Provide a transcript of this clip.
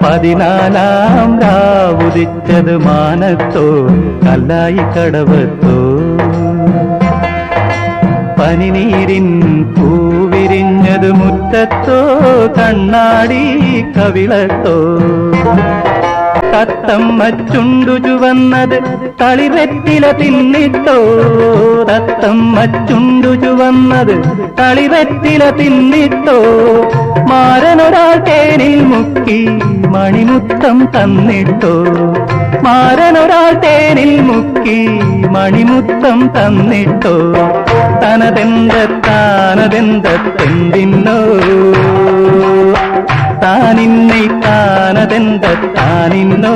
പതിനാലാം രാവുദിച്ചത് മാനത്തോ കല്ലായി കടവത്തോ പനിനീരിൻ പൂവിരിഞ്ഞത് മുറ്റത്തോ കണ്ണാടി കവിളത്തോ തത്തമ്മ ചുണ്ടു ചുവന്നത് തളിവെറ്റില തിന്നിട്ടോ തത്തമ്മ ചുണ്ടു ചുവന്നത് തളിവെറ്റില തിന്നിട്ടോ മാരനൊരാൾ തേനിൽ മുക്കി മണിമുത്തം തന്നിട്ടോ മാരനൊരാൾ തേനിൽ മുക്കി മണിമുത്തം തന്നിട്ടോ താനതെന്തെന്തിന്നോ താനിന്നെ താനതെന്താനിന്നോ